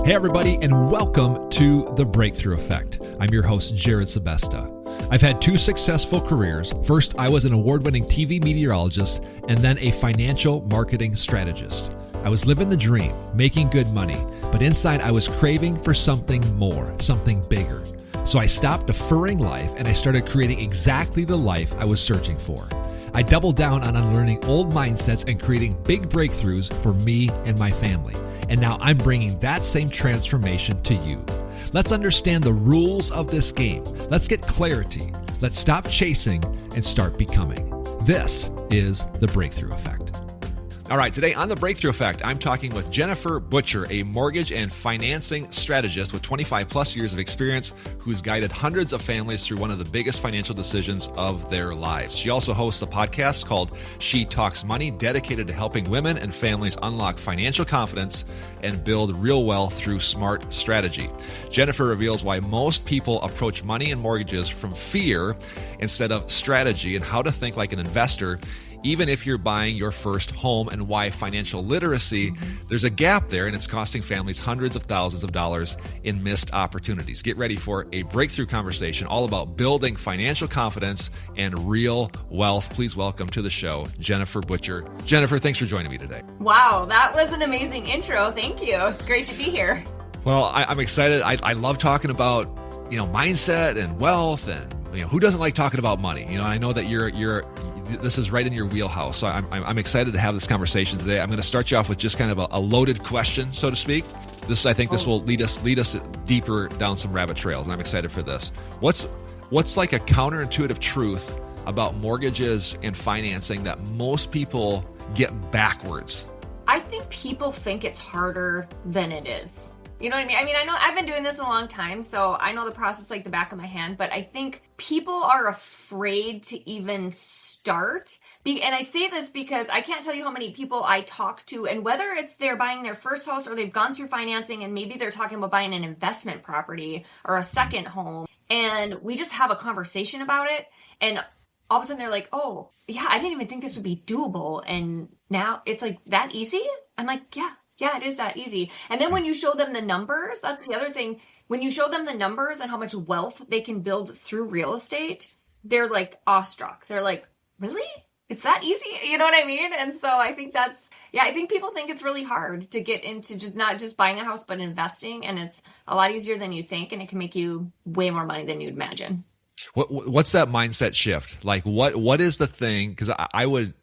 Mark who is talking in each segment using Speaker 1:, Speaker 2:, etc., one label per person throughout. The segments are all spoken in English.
Speaker 1: Hey everybody, and welcome to The Breakthrough Effect. I'm your host, Jerrid Sebesta. I've had two successful careers. First, I was an award-winning TV meteorologist, and then a financial marketing strategist. I was living the dream, making good money, but inside I was craving for something more, something bigger. So I stopped deferring life and I started creating exactly the life I was searching for. I doubled down on unlearning old mindsets and creating big breakthroughs for me and my family. And now I'm bringing that same transformation to you. Let's understand the rules of this game. Let's get clarity. Let's stop chasing and start becoming. This is The Breakthrough Effect. All right, today on The Breakthrough Effect, I'm talking with Jennifer Butcher, a mortgage and financing strategist with 25 plus years of experience who's guided hundreds of families through one of the biggest financial decisions of their lives. She also hosts a podcast called She Talks Money, dedicated to helping women and families unlock financial confidence and build real wealth through smart strategy. Jennifer reveals why most people approach money and mortgages from fear instead of strategy, and how to think like an investor even if you're buying your first home, and why financial literacy, there's a gap there and it's costing families hundreds of thousands of dollars in missed opportunities. Get ready for a breakthrough conversation all about building financial confidence and real wealth. Please welcome to the show, Jennifer Butcher. Jennifer, thanks for joining me today.
Speaker 2: Wow, that was an amazing intro. Thank you. It's great to be here.
Speaker 1: Well, I'm excited. I love talking about, mindset and wealth, and who doesn't like talking about money? I know that this is right in your wheelhouse. So I'm excited to have this conversation today. I'm going to start you off with just kind of a loaded question, so to speak. This will lead us deeper down some rabbit trails, and I'm excited for this. What's like a counterintuitive truth about mortgages and financing that most people get backwards?
Speaker 2: I think people think it's harder than it is. You know what I mean? I know I've been doing this a long time, so I know the process like the back of my hand, but I think people are afraid to even start. And I say this because I can't tell you how many people I talk to, and whether it's they're buying their first house or they've gone through financing and maybe they're talking about buying an investment property or a second home, and we just have a conversation about it, and all of a sudden they're like, oh, yeah, I didn't even think this would be doable, and now it's like that easy? I'm like, yeah, it is that easy. And then when you show them the numbers, that's the other thing. When you show them the numbers and how much wealth they can build through real estate, they're like awestruck. They're like, really? It's that easy? You know what I mean? And so I think I think people think it's really hard to get into just not just buying a house, but investing. And it's a lot easier than you think. And it can make you way more money than you'd imagine.
Speaker 1: What's that mindset shift? Like what is the thing? Because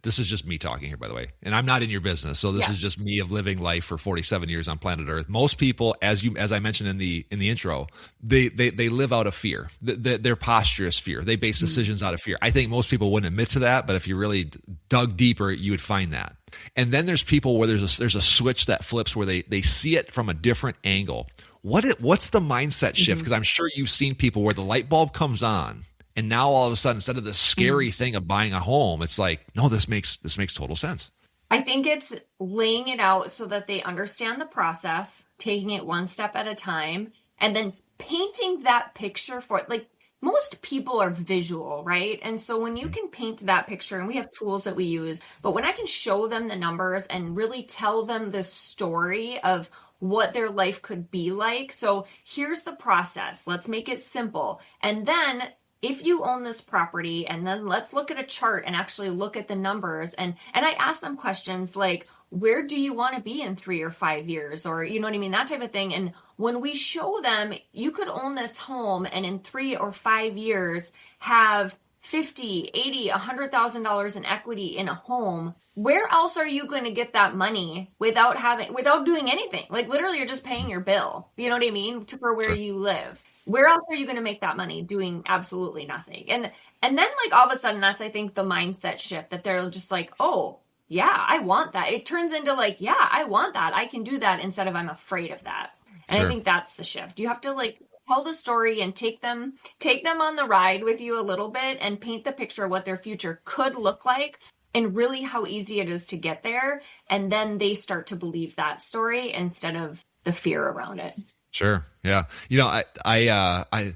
Speaker 1: this is just me talking here, by the way, and I'm not in your business. So this is just me of living life for 47 years on planet Earth. Most people, as I mentioned in the intro, they live out of fear. Their posture is fear. They base decisions out of fear. I think most people wouldn't admit to that, but if you really dug deeper, you would find that. And then there's people where there's a switch that flips where they see it from a different angle. What's the mindset shift? Because I'm sure you've seen people where the light bulb comes on, and now all of a sudden, instead of the scary thing of buying a home, it's like, no, this makes total sense.
Speaker 2: I think it's laying it out so that they understand the process, taking it one step at a time, and then painting that picture for it. Like, most people are visual, right? And so when you can paint that picture, and we have tools that we use, but when I can show them the numbers and really tell them the story of what their life could be like. So here's the process. Let's make it simple. And then if you own this property, and then let's look at a chart and actually look at the numbers. And I ask them questions like, where do you want to be in 3 or 5 years? Or, you know what I mean? That type of thing. And when we show them, you could own this home and in 3 or 5 years have $50, $80, $100,000 in equity in a home. Where else are you going to get that money without doing anything? Like, literally, you're just paying your bill. You know what I mean? For where you live. Where else are you going to make that money doing absolutely nothing? And then like all of a sudden, that's, I think, the mindset shift that they're just like, oh, yeah, I want that. It turns into like, yeah, I want that. I can do that, instead of I'm afraid of that. And I think that's the shift. You have to like tell the story and take them on the ride with you a little bit and paint the picture of what their future could look like, and really how easy it is to get there. And then they start to believe that story instead of the fear around it.
Speaker 1: Sure. Yeah. I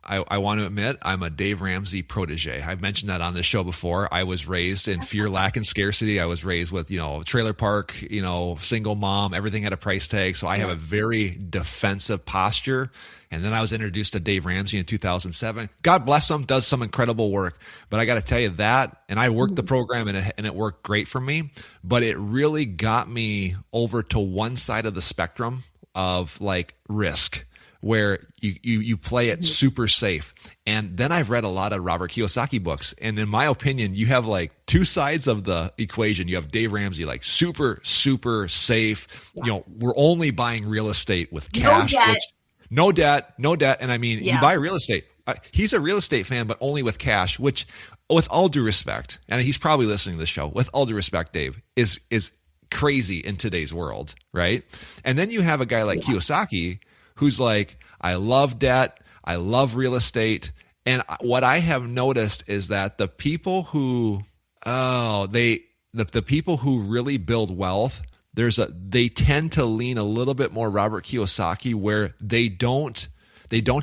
Speaker 1: I want to admit I'm a Dave Ramsey protege. I've mentioned that on this show before. I was raised in fear, lack, and scarcity. I was raised with, trailer park, single mom, everything had a price tag. So I have a very defensive posture. And then I was introduced to Dave Ramsey in 2007. God bless him, does some incredible work. But I got to tell you that, and I worked the program and it worked great for me, but it really got me over to one side of the spectrum of like risk, where you play it super safe. And then I've read a lot of Robert Kiyosaki books. And in my opinion, you have like two sides of the equation. You have Dave Ramsey, like super, super safe. Yeah. We're only buying real estate with cash. No debt. And I mean, you buy real estate. He's a real estate fan, but only with cash, which with all due respect, and he's probably listening to the show, with all due respect, Dave, is crazy in today's world, right? And then you have a guy like Kiyosaki, who's like, I love debt, I love real estate. And what I have noticed is that the people who, the people who really build wealth, they tend to lean a little bit more Robert Kiyosaki, where they don't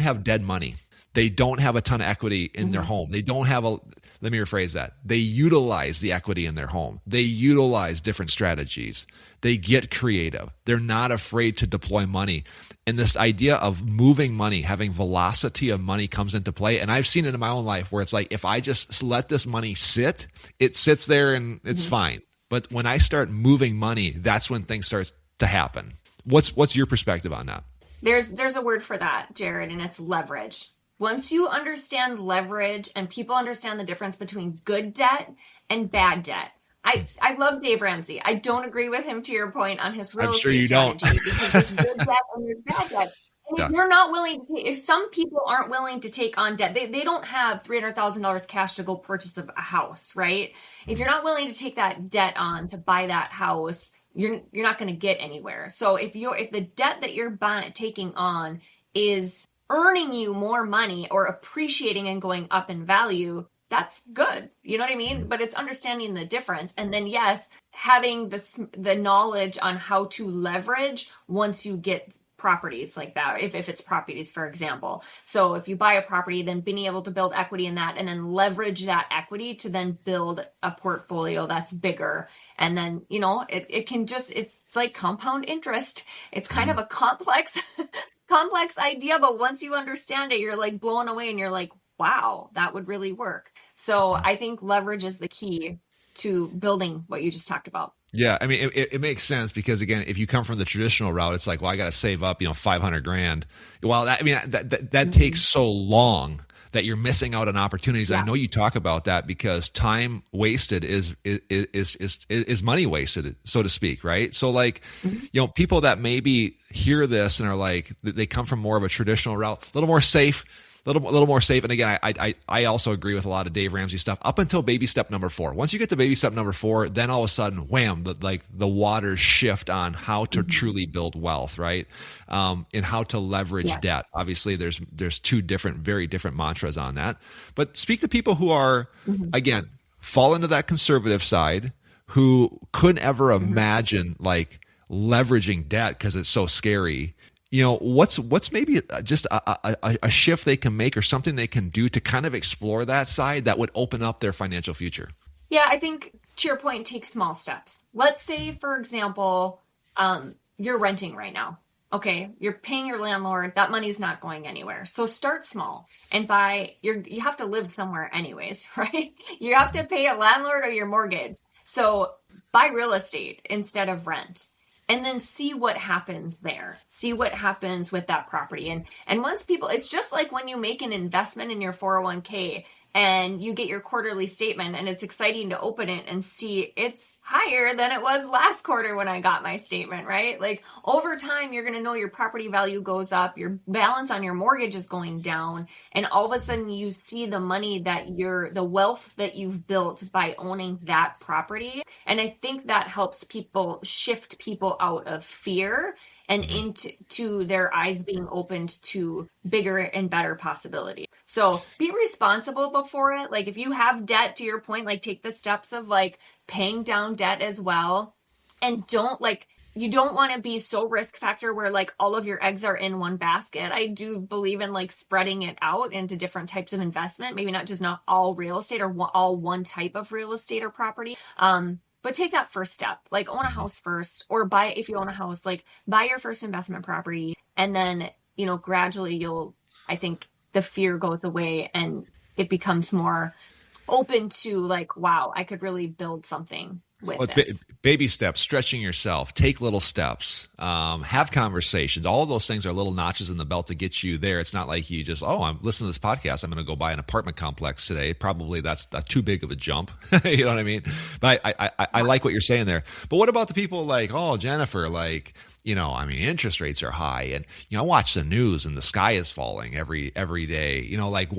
Speaker 1: have dead money. They don't have a ton of equity in their home. They don't have let me rephrase that. They utilize the equity in their home. They utilize different strategies. They get creative. They're not afraid to deploy money. And this idea of moving money, having velocity of money comes into play. And I've seen it in my own life where it's like, if I just let this money sit, it sits there and it's fine. But when I start moving money, that's when things start to happen. What's your perspective on that?
Speaker 2: There's a word for that, Jerrid, and it's leverage. Once you understand leverage and people understand the difference between good debt and bad debt. I love Dave Ramsey. I don't agree with him, to your point, on his real estate strategy, because there's good debt and there's bad debt. And if you're not willing to if some people aren't willing to take on debt, they don't have $300,000 cash to go purchase a house, right? If you're not willing to take that debt on to buy that house, you're not going to get anywhere. So if the debt that you're taking on is earning you more money or appreciating and going up in value, that's good. You know what I mean? But it's understanding the difference. And then, yes, having the knowledge on how to leverage once you get properties like that, if it's properties, for example. So if you buy a property, then being able to build equity in that and then leverage that equity to then build a portfolio that's bigger. And then, it can it's like compound interest. It's kind of a complex idea, but once you understand it, you're like blown away and you're like, wow, that would really work. So I think leverage is the key to building what you just talked about.
Speaker 1: Yeah. I mean, it makes sense because, again, if you come from the traditional route, it's like, well, I got to save up, $500,000. Well, that takes so long that you're missing out on opportunities. Yeah. I know you talk about that because time wasted is money wasted, so to speak, right? So like, people that maybe hear this and are like, they come from more of a traditional route, a little more safe. A little more safe. And again, I also agree with a lot of Dave Ramsey stuff up until baby step number 4. Once you get to baby step number 4, then all of a sudden, wham, the waters shift on how to truly build wealth, right? And how to leverage debt. Obviously, there's two very different mantras on that. But speak to people who are, again, fall into that conservative side, who couldn't ever imagine like leveraging debt because it's so scary. What's maybe just a shift they can make or something they can do to kind of explore that side that would open up their financial future?
Speaker 2: Yeah, I think, to your point, take small steps. Let's say, for example, you're renting right now. Okay, you're paying your landlord. That money's not going anywhere. So start small and you have to live somewhere anyways, right? You have to pay a landlord or your mortgage. So buy real estate instead of rent. And then see what happens there. See what happens with that property. And once it's just like when you make an investment in your 401k and you get your quarterly statement and it's exciting to open it and see it's higher than it was last quarter when I got my statement, right? Like over time, you're going to know your property value goes up, your balance on your mortgage is going down. And all of a sudden you see the money the wealth that you've built by owning that property. And I think that helps shift people out of fear and into their eyes being opened to bigger and better possibilities. So be responsible before it. Like if you have debt, to your point, like take the steps of like paying down debt as well. And don't you don't want to be so risk factor where like all of your eggs are in one basket. I do believe in like spreading it out into different types of investment, maybe not all real estate or all one type of real estate or property. But take that first step, like own a house first, or if you own a house, like buy your first investment property. And then, gradually I think the fear goes away and it becomes more open to like, wow, I could really build something with this.
Speaker 1: Baby steps, stretching yourself, take little steps, have conversations. All of those things are little notches in the belt to get you there. It's not like you just, I'm listening to this podcast, I'm going to go buy an apartment complex today. Probably that's too big of a jump. You know what I mean? But I like what you're saying there. But what about the people like, Jennifer, like, interest rates are high, and I watch the news and the sky is falling every day. Like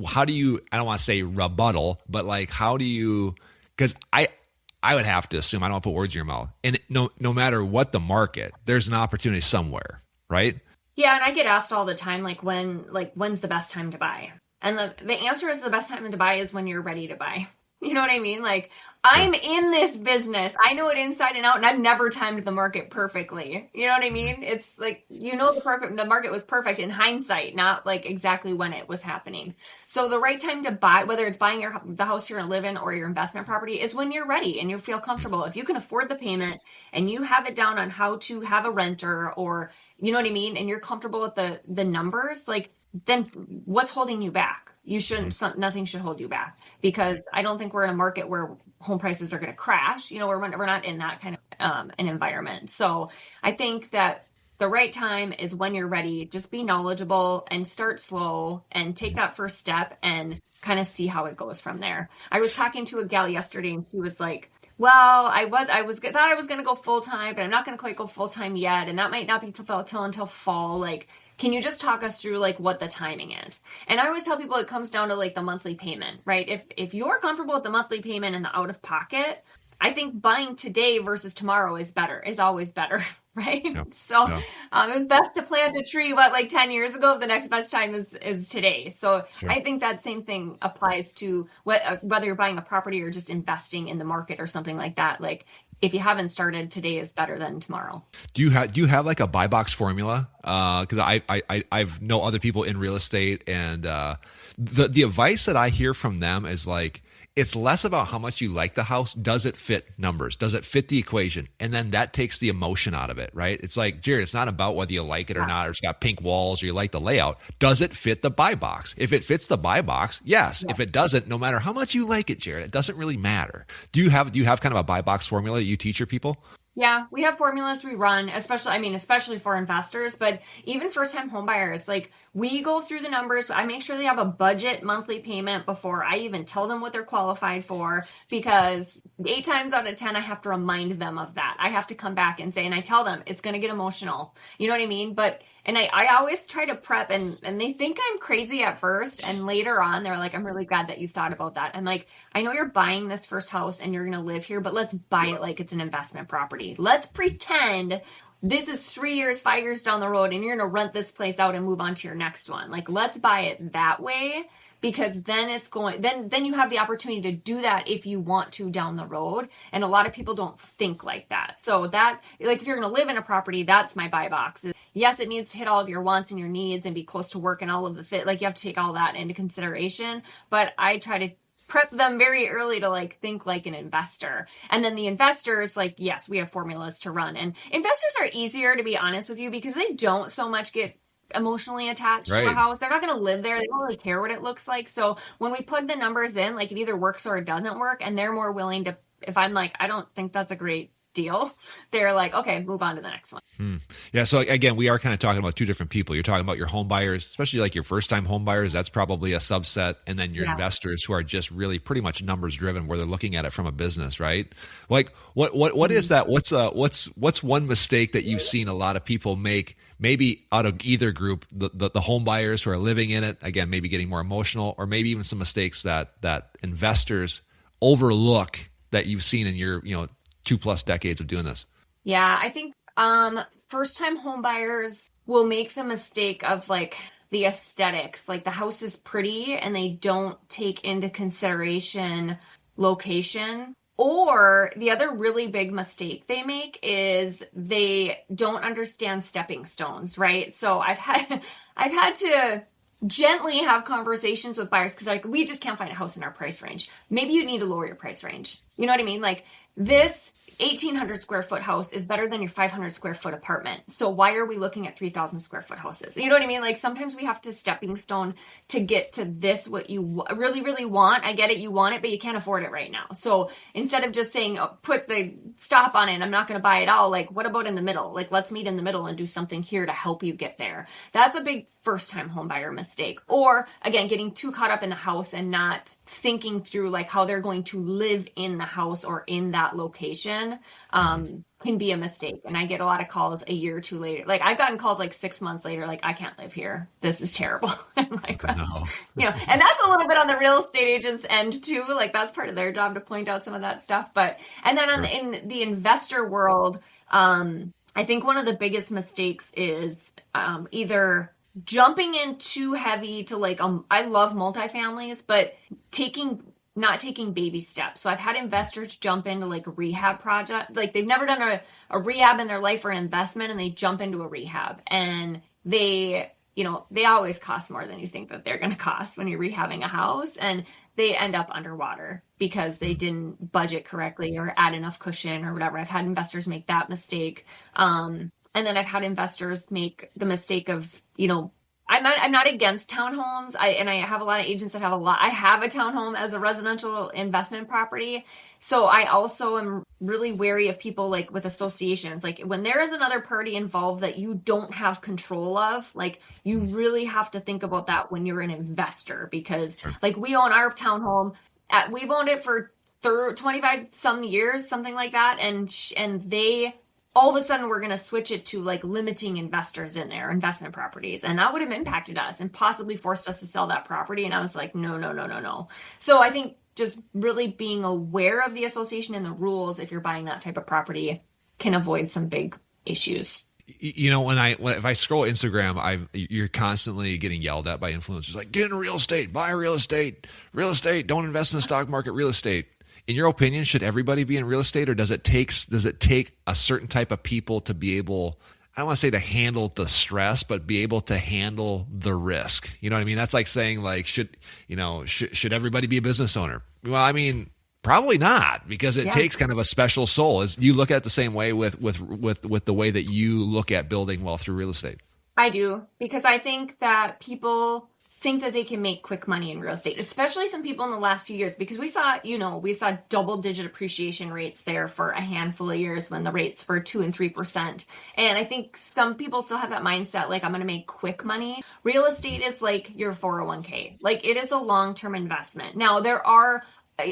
Speaker 1: how do you? I don't want to say rebuttal, but like how do you? Because I would have to assume, I don't want to put words in your mouth, and no matter what the market, there's an opportunity somewhere, right?
Speaker 2: Yeah, and I get asked all the time, when's the best time to buy? And the answer is the best time to buy is when you're ready to buy. You know what I mean? Like, I'm in this business. I know it inside and out, and I've never timed the market perfectly. You know what I mean? It's like, the market was perfect in hindsight, not like exactly when it was happening. So the right time to buy, whether it's buying the house you're going to live in or your investment property, is when you're ready and you feel comfortable. If you can afford the payment and you have it down on how to have a renter, or, you know what I mean? And you're comfortable with the numbers, like, then what's holding you back? Nothing should hold you back, because I don't think we're in a market where home prices are going to crash. We're not in that kind of an environment. So I think that the right time is when you're ready. Just be knowledgeable and start slow and take that first step and kind of see how it goes from there. I was talking to a gal yesterday and she was like, well, I thought I was going to go full time, but I'm not going to quite go full time yet. And that might not be until fall. Like, can you just talk us through like what the timing is? And I always tell people it comes down to like the monthly payment, right? If you're comfortable with the monthly payment and the out of pocket, I think buying today versus tomorrow is always better, right? Yep. So it was best to plant a tree, 10 years ago. The next best time is today. So sure. I think that same thing applies to whether you're buying a property or just investing in the market or something like that. Like, if you haven't started, today is better than tomorrow.
Speaker 1: Do you have like a buy box formula? Because I've know other people in real estate, and the advice that I hear from them is like, it's less about how much you like the house. Does it fit numbers? Does it fit the equation? And then that takes the emotion out of it, right? It's like, Jerrid, it's not about whether you like it or not, or it's got pink walls or you like the layout. Does it fit the buy box? If it fits the buy box, yes. Yeah. If it doesn't, no matter how much you like it, Jerrid, it doesn't really matter. Do you have kind of a buy box formula that you teach your people?
Speaker 2: Yeah, we have formulas we run, especially for investors, but even first-time home buyers. Like, we go through the numbers. I make sure they have a budget monthly payment before I even tell them what they're qualified for, because 8 times out of 10, I have to remind them of that. I have to come back and say, and I tell them it's going to get emotional. You know what I mean? And I always try to prep, and they think I'm crazy at first, and later on they're like, I'm really glad that you thought about that. I'm like, I know you're buying this first house and you're going to live here, but let's buy it like it's an investment property. Let's pretend this is 3 years, 5 years down the road, and you're going to rent this place out and move on to your next one. Like, let's buy it that way, because then then you have the opportunity to do that if you want to down the road. And a lot of people don't think like that. So that, like, if you're going to live in a property, that's my buy box. Yes, it needs to hit all of your wants and your needs and be close to work and all of the fit. Like, you have to take all that into consideration. But I try to prep them very early to like think like an investor. And then the investors, like, yes, we have formulas to run. And investors are easier, to be honest with you, because they don't so much get emotionally attached to a house. They're not going to live there. They don't really care what it looks like. So when we plug the numbers in, like, it either works or it doesn't work. And they're more willing to, if I'm like, I don't think that's a great deal, they're like, okay, move on to the next one.
Speaker 1: Yeah. So again, we are kind of talking about two different people. You're talking about your home buyers, especially like your first time home buyers. That's probably a subset. And then your investors, who are just really pretty much numbers driven, where they're looking at it from a business, right? Like, what is that? What's one mistake that you've seen a lot of people make, maybe out of either group, the home buyers who are living in it, again, maybe getting more emotional, or maybe even some mistakes that investors overlook that you've seen in your, 2+ decades of doing this?
Speaker 2: Yeah, I think first-time home buyers will make the mistake of like the aesthetics. Like, the house is pretty and they don't take into consideration location Or the other really big mistake they make is they don't understand stepping stones, right? So I've had to gently have conversations with buyers because like we just can't find a house in our price range. Maybe you need to lower your price range. You know what I mean? Like this 1,800 square foot house is better than your 500 square foot apartment. So why are we looking at 3,000 square foot houses? You know what I mean? Like sometimes we have to stepping stone to get to this, what you really, really want. I get it. You want it, but you can't afford it right now. So instead of just saying, oh, put the stop on it, I'm not going to buy it all. Like what about in the middle? Like let's meet in the middle and do something here to help you get there. That's a big first time home buyer mistake. Or again, getting too caught up in the house and not thinking through like how they're going to live in the house or in that location. Can be a mistake. And I get a lot of calls a year or two later. Like I've gotten calls like 6 months later, like I can't live here. This is terrible. I'm like, no. You know, and that's a little bit on the real estate agent's end too. Like that's part of their job to point out some of that stuff. But, and then in the investor world, I think one of the biggest mistakes is either jumping in too heavy to like, I love multifamilies, but not taking baby steps. So I've had investors jump into like a rehab project. Like they've never done a rehab in their life or an investment and they jump into a rehab and they always cost more than you think that they're going to cost when you're rehabbing a house. And they end up underwater because they didn't budget correctly or add enough cushion or whatever. I've had investors make that mistake. And then I've had investors make the mistake of, I'm not against townhomes. I have a lot of agents that have I have a townhome as a residential investment property. So I also am really wary of people like with associations. Like when there is another party involved that you don't have control of, like you really have to think about that when you're an investor, because like we own our townhome. We've owned it for 25 some years, something like that. And they, all of a sudden we're going to switch it to like limiting investors in their investment properties. And that would have impacted us and possibly forced us to sell that property. And I was like, no. So I think just really being aware of the association and the rules, if you're buying that type of property, can avoid some big issues.
Speaker 1: If I scroll Instagram, you're constantly getting yelled at by influencers like, get into real estate, buy real estate, don't invest in the stock market, real estate. In your opinion, should everybody be in real estate, or does it take a certain type of people to be able, I don't want to say to handle the stress, but be able to handle the risk? You know what I mean? That's like saying like, should everybody be a business owner? Well, I mean, probably not, because it takes kind of a special soul. Is you look at it the same way with the way that you look at building wealth through real estate?
Speaker 2: I do, because I think that people think that they can make quick money in real estate, especially some people in the last few years, because we saw double-digit appreciation rates there for a handful of years when the rates were 2% and 3%. And I think some people still have that mindset, like, I'm going to make quick money. Real estate is like your 401k. Like, it is a long-term investment. Now, there are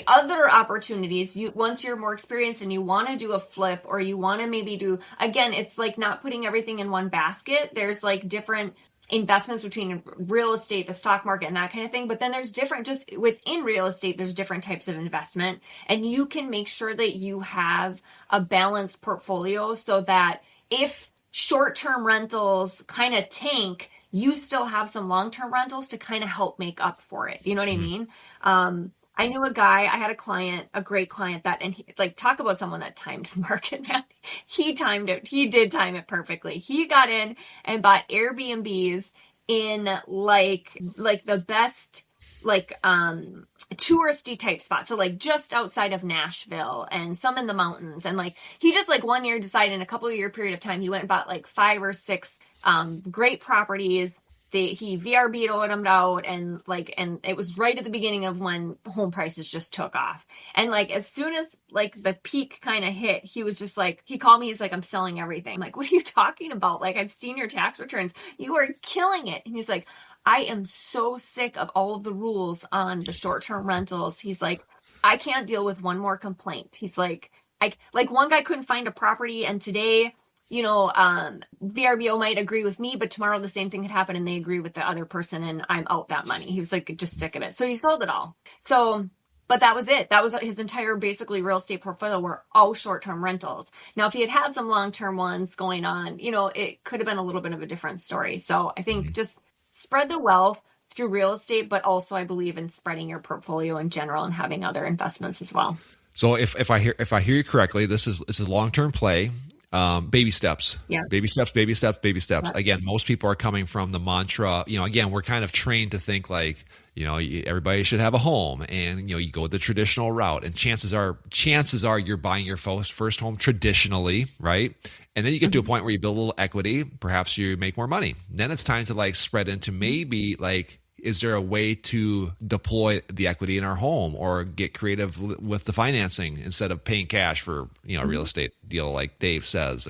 Speaker 2: other opportunities. Once you're more experienced and you want to do a flip, or you want to maybe do, again, it's like not putting everything in one basket. There's like different investments between real estate, the stock market, and that kind of thing. But then there's different, just within real estate, there's different types of investment, and you can make sure that you have a balanced portfolio so that if short-term rentals kind of tank, you still have some long-term rentals to kind of help make up for it. You know what I mean? I knew a guy, I had a client, a great client and he, like, talk about someone that timed the market, man. He timed it. He did time it perfectly. He got in and bought Airbnbs in like the best, like, touristy type spots. So like just outside of Nashville and some in the mountains. And like, he just like one year decided in a couple of year period of time, he went and bought like 5 or 6, great properties. He VRB'd them out, and it was right at the beginning of when home prices just took off. And like, as soon as like the peak kind of hit, he was just like, he called me, he's like, I'm selling everything. I'm like, what are you talking about? Like, I've seen your tax returns. You are killing it. And he's like, I am so sick of all of the rules on the short-term rentals. He's like, I can't deal with one more complaint. He's like, one guy couldn't find a property, and today, VRBO might agree with me, but tomorrow the same thing could happen and they agree with the other person and I'm out that money. He was like, just sick of it. So he sold it all. So, but that was it. That was his entire basically real estate portfolio, were all short-term rentals. Now, if he had some long-term ones going on, it could have been a little bit of a different story. So I think just spread the wealth through real estate, but also I believe in spreading your portfolio in general and having other investments as well.
Speaker 1: So if I hear you correctly, this is long-term play, baby steps,
Speaker 2: Yeah.
Speaker 1: baby steps, baby steps, baby steps.
Speaker 2: Yeah.
Speaker 1: Again, most people are coming from the mantra, again, we're kind of trained to think like, everybody should have a home, and, you go the traditional route, and chances are you're buying your first home traditionally, right? And then you get to a point where you build a little equity, perhaps you make more money. Then it's time to like spread into maybe like, is there a way to deploy the equity in our home or get creative with the financing instead of paying cash for, a real estate deal like Dave says,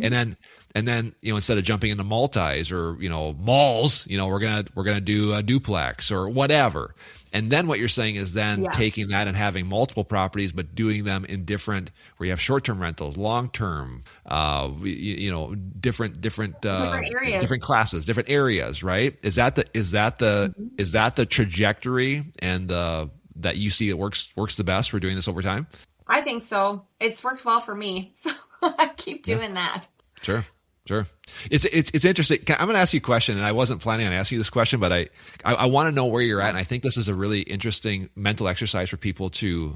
Speaker 1: and then, instead of jumping into multis or, malls, we're going to do a duplex or whatever. And then what you're saying is then taking that and having multiple properties, but doing them in different, where you have short-term rentals, long-term, different
Speaker 2: areas,
Speaker 1: different classes, different areas, right? Is that the trajectory and that you see it works the best for doing this over time?
Speaker 2: I think so. It's worked well for me. So I keep doing that.
Speaker 1: Sure. It's interesting. I'm going to ask you a question, and I wasn't planning on asking you this question, but I want to know where you're at, and I think this is a really interesting mental exercise for people to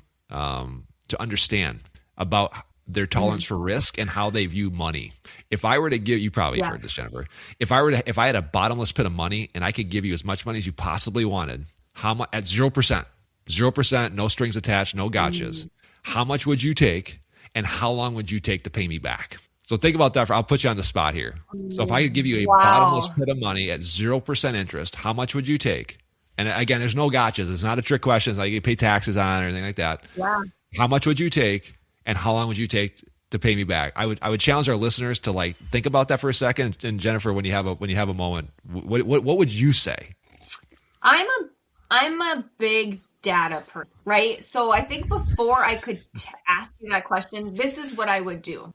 Speaker 1: understand about their tolerance for risk and how they view money. If I were to give you, probably heard this, Jennifer. If I had a bottomless pit of money and I could give you as much money as you possibly wanted, how much at 0%, no strings attached, no gotchas. How much would you take, and how long would you take to pay me back? So think about that. I'll put you on the spot here. So if I could give you a bottomless pit of money at 0% interest, how much would you take? And again, there's no gotchas. It's not a trick question. It's like you pay taxes on or anything like that.
Speaker 2: Yeah.
Speaker 1: How much would you take, and how long would you take to pay me back? I would challenge our listeners to like think about that for a second. And Jennifer, when you have a moment, what would you say?
Speaker 2: I'm a big data person, right? So I think before I could ask you that question, this is what I would do.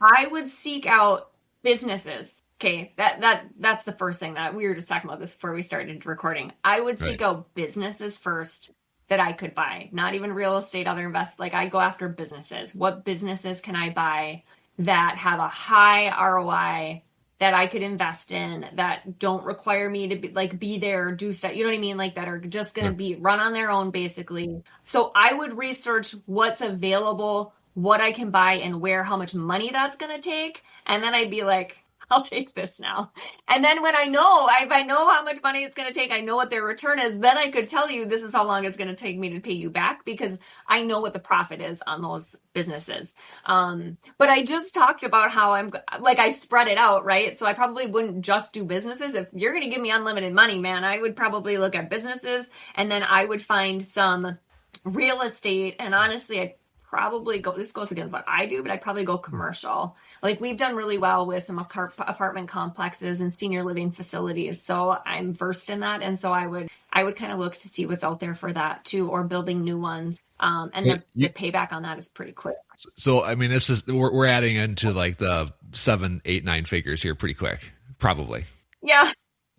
Speaker 2: I would seek out businesses. Okay, that's the first thing that we were just talking about this before we started recording. I would seek out businesses first that I could buy, not even real estate, other investments. Like I go after businesses. What businesses can I buy that have a high ROI that I could invest in, that don't require me to be there, do stuff, you know what I mean? Like that are just going to be run on their own, basically. So I would research what's available, what I can buy, and where, how much money that's going to take. And then I'd be like, I'll take this now. And then when if I know how much money it's going to take, I know what their return is, then I could tell you this is how long it's going to take me to pay you back, because I know what the profit is on those businesses. But I just talked about how I spread it out, right? So I probably wouldn't just do businesses. If you're going to give me unlimited money, man, I would probably look at businesses, and then I would find some real estate. And honestly, this goes against what I do, but I'd probably go commercial. Like we've done really well with some apartment complexes and senior living facilities. So I'm versed in that. And so I would kind of look to see what's out there for that too, or building new ones. And the payback on that is pretty quick.
Speaker 1: So, I mean, we're adding into like the 7, 8, 9 figures here pretty quick, probably.
Speaker 2: Yeah.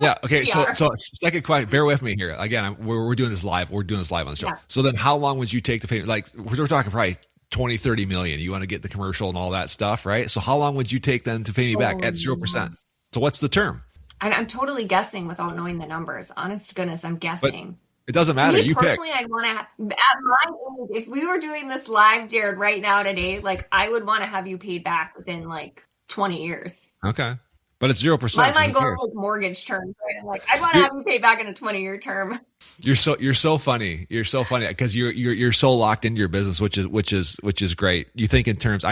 Speaker 1: Yeah. Okay. So second question, bear with me here. Again, we're doing this live. We're doing this live on the show. Yeah. So then how long would you take to pay? Like we're talking probably 20, 30 million. You want to get the commercial and all that stuff, right? So how long would you take then to pay me back at 0%? So what's the term?
Speaker 2: I'm totally guessing without knowing the numbers. Honest to goodness, I'm guessing.
Speaker 1: But it doesn't matter.
Speaker 2: Me personally, I'd want to, at my age, if we were doing this live, Jerrid, right now today, like I would want to have you paid back within like 20 years.
Speaker 1: Okay. But it's 0%.
Speaker 2: I might go like mortgage terms, right? I'm like, I'd want to have you paid back in a 20-year term.
Speaker 1: You're so funny. You're so funny because you're so locked into your business, which is great. You think in terms.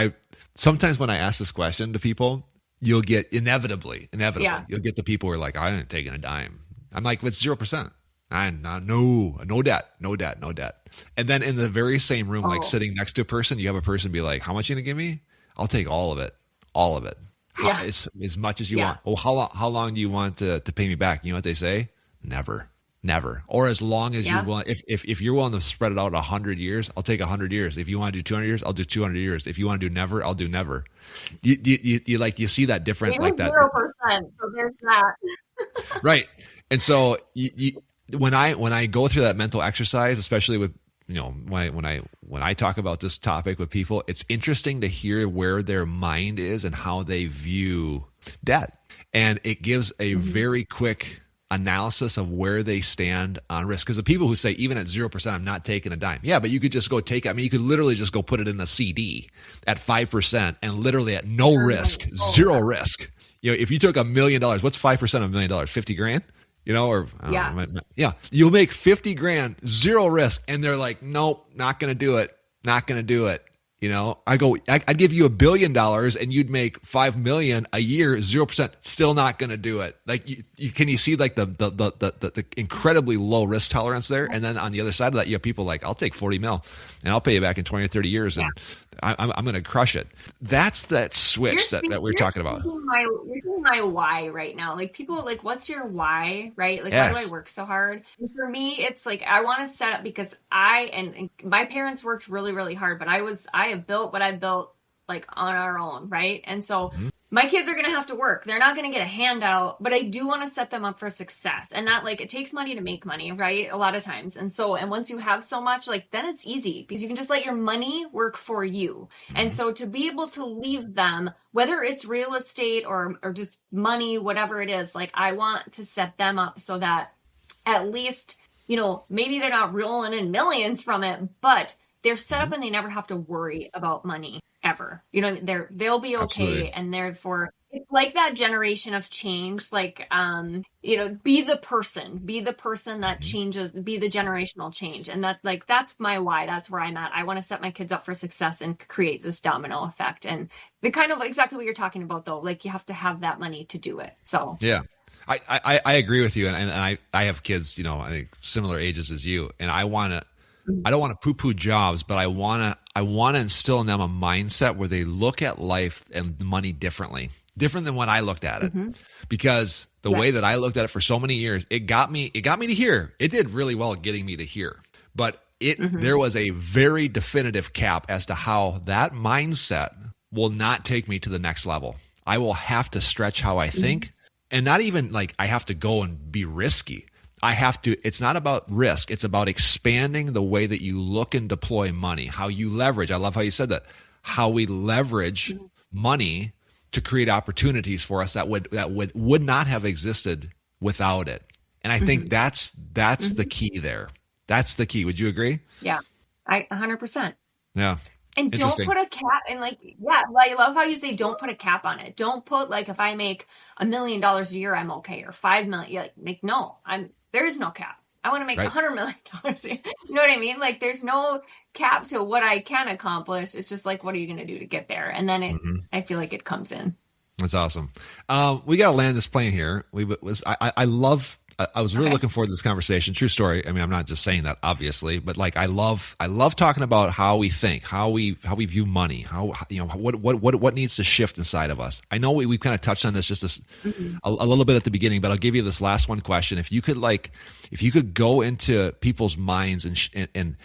Speaker 1: Sometimes when I ask this question to people, you'll get inevitably, you'll get the people who are like, I ain't taking a dime. I'm like, it's 0%. No debt. And then in the very same room, like sitting next to a person, you have a person be like, how much are you gonna give me? I'll take all of it. As much as you want. Well, how long do you want to pay me back? You know what they say? Never. Or as long as you want. If you're willing to spread it out 100 years, I'll take 100 years. If you want to do 200 years, I'll do 200 years. If you want to do never, I'll do never. You see that different like that.
Speaker 2: 0%. So there's that.
Speaker 1: Right. And so when I go through that mental exercise, especially with when I talk about this topic with people, it's interesting to hear where their mind is and how they view debt. And it gives a very quick analysis of where they stand on risk. Because the people who say, even at 0%, I'm not taking a dime. Yeah, but you could just go take it. I mean, you could literally just go put it in a CD at 5% and literally at no risk, zero risk. If you took $1 million, what's 5% of $1 million? 50 grand? Or you'll make 50 grand, zero risk. And they're like, nope, not going to do it. Not going to do it. I'd give you $1 billion and you'd make 5 million a year, 0%, still not going to do it. Like, can you see like the incredibly low risk tolerance there? And then on the other side of that, you have people like, I'll take 40 mil and I'll pay you back in 20 or 30 years. And I'm going to crush it. That's that switch that we're talking about.
Speaker 2: You're seeing my why right now. Like, people like, what's your why, right? Like,
Speaker 1: yes.
Speaker 2: Why do I work so hard? And for me, it's like, I want to set up, because and my parents worked really, really hard, but I have built what I built like on our own, right? And so my kids are going to have to work. They're not going to get a handout, but I do want to set them up for success. And that, like, it takes money to make money, right? A lot of times. And once you have so much, like, then it's easy because you can just let your money work for you. And so to be able to leave them, whether it's real estate or just money, whatever it is, like, I want to set them up so that at least, maybe they're not rolling in millions from it, but they're set up and they never have to worry about money ever. They'll be okay.
Speaker 1: Absolutely.
Speaker 2: And therefore, it's like that generation of change, like, be the person that changes, be the generational change. And that's my why. That's where I'm at. I want to set my kids up for success and create this domino effect. And the kind of exactly what you're talking about, though, like, you have to have that money to do it. So,
Speaker 1: yeah. I agree with you. And I have kids, I think similar ages as you, and I don't want to poo-poo jobs, but I want to instill in them a mindset where they look at life and money different than when I looked at it. Because the way that I looked at it for so many years, it got me to here. It did really well getting me to here, but there was a very definitive cap as to how that mindset will not take me to the next level. I will have to stretch how I think, and not even like I have to go and be risky. It's not about risk. It's about expanding the way that you look and deploy money, how you leverage. I love how you said that, how we leverage money to create opportunities for us that would not have existed without it. And I think that's the key there. That's the key. Would you agree?
Speaker 2: Yeah, 100%.
Speaker 1: Yeah.
Speaker 2: And don't put a cap, and I love how you say don't put a cap on it. Don't put like, if I make $1 million a year, I'm okay, or 5 million. No, there is no cap. I want to make $100 million a year. You know what I mean? Like, there's no cap to what I can accomplish. It's just like, what are you going to do to get there? And then I feel like it comes in.
Speaker 1: That's awesome. We got to land this plane here. I was really looking forward to this conversation. True story. I mean, I'm not just saying that, obviously, but like, I love talking about how we think, how we view money, what needs to shift inside of us. I know we've kind of touched on this just a little bit at the beginning, but I'll give you this last one question. If you could go into people's minds and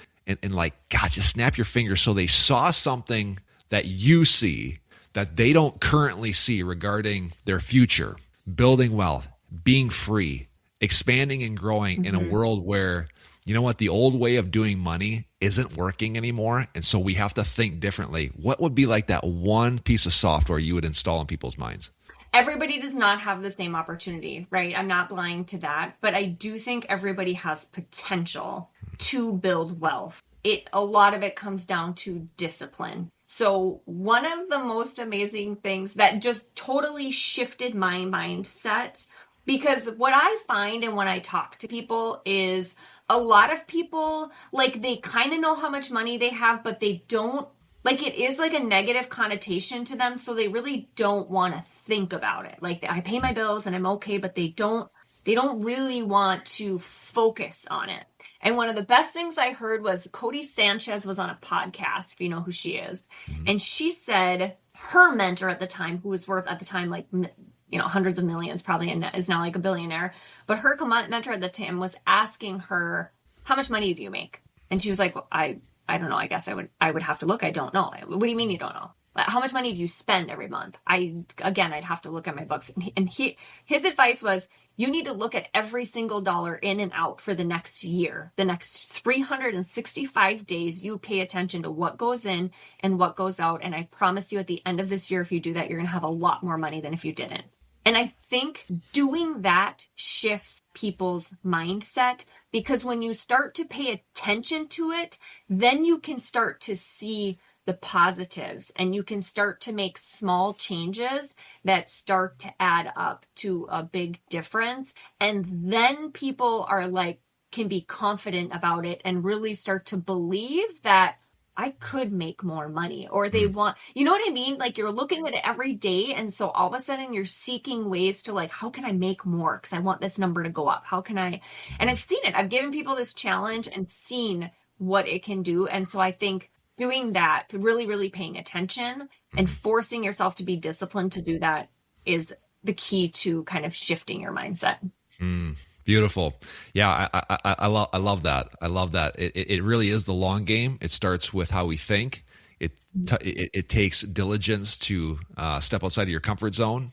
Speaker 1: like, God, just snap your fingers so they saw something that you see that they don't currently see regarding their future, building wealth, being free, expanding and growing in a world where, the old way of doing money isn't working anymore. And so we have to think differently. What would be like that one piece of software you would install in people's minds?
Speaker 2: Everybody does not have the same opportunity, right? I'm not blind to that, but I do think everybody has potential to build wealth. A lot of it comes down to discipline. So one of the most amazing things that just totally shifted my mindset, because what I find and when I talk to people is a lot of people, like, they kind of know how much money they have, but they don't, like, it is like a negative connotation to them. So they really don't want to think about it. Like, I pay my bills and I'm okay, but they don't really want to focus on it. And one of the best things I heard was Cody Sanchez was on a podcast, if you know who she is. And she said her mentor at the time, who was worth at the time, like, hundreds of millions probably, and is now like a billionaire. But her mentor at the time was asking her, how much money do you make? And she was like, well, I don't know. I guess I would have to look. I don't know. What do you mean you don't know? How much money do you spend every month? I'd have to look at my books. And his advice was, you need to look at every single dollar in and out for the next year. The next 365 days, you pay attention to what goes in and what goes out. And I promise you, at the end of this year, if you do that, you're going to have a lot more money than if you didn't. And I think doing that shifts people's mindset, because when you start to pay attention to it, then you can start to see the positives, and you can start to make small changes that start to add up to a big difference. And then people are like, can be confident about it and really start to believe that I could make more money, or they want, you know what I mean? Like, you're looking at it every day. And so all of a sudden you're seeking ways to like, how can I make more? Because I want this number to go up. How can I? And I've seen it. I've given people this challenge and seen what it can do. And so I think doing that, really, really paying attention and forcing yourself to be disciplined to do that is the key to kind of shifting your mindset.
Speaker 1: Beautiful. Yeah, I love that. I love that. It really is the long game. It starts with how we think. It takes diligence to step outside of your comfort zone,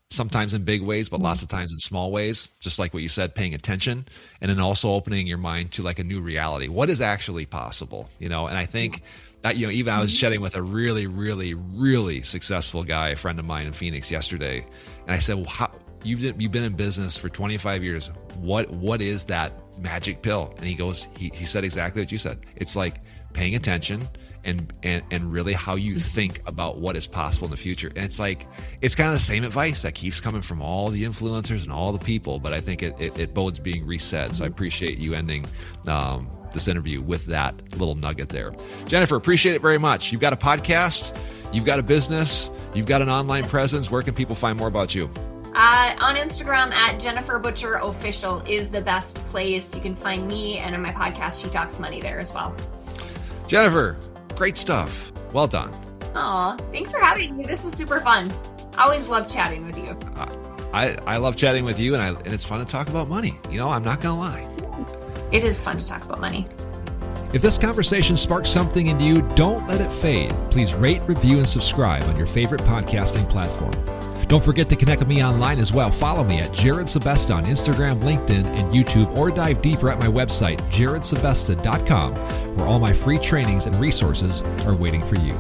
Speaker 1: sometimes in big ways, but lots of times in small ways, just like what you said, paying attention, and then also opening your mind to like a new reality. What is actually possible? And I think that, even I was chatting with a really, really, really successful guy, a friend of mine in Phoenix yesterday. And I said, well, how, you've been in business for 25 years. What is that magic pill? And he goes, he said exactly what you said. It's like paying attention and really how you think about what is possible in the future. And it's like, it's kind of the same advice that keeps coming from all the influencers and all the people, but I think it bodes being resaid. So I appreciate you ending this interview with that little nugget there. Jennifer, appreciate it very much. You've got a podcast, you've got a business, you've got an online presence. Where can people find more about you?
Speaker 2: On Instagram at Jennifer Butcher Official is the best place. You can find me, and on my podcast, She Talks Money, there as well.
Speaker 1: Jennifer, great stuff. Well done.
Speaker 2: Aw, thanks for having me. This was super fun. I always love chatting with you.
Speaker 1: I love chatting with you, and it's fun to talk about money. I'm not going to lie.
Speaker 2: It is fun to talk about money.
Speaker 1: If this conversation sparks something in you, don't let it fade. Please rate, review, and subscribe on your favorite podcasting platform. Don't forget to connect with me online as well. Follow me at Jerrid Sebesta on Instagram, LinkedIn, and YouTube, or dive deeper at my website, jerridsebesta.com, where all my free trainings and resources are waiting for you.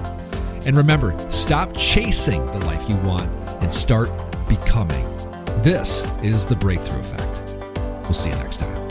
Speaker 1: And remember, stop chasing the life you want and start becoming. This is the Breakthrough Effect. We'll see you next time.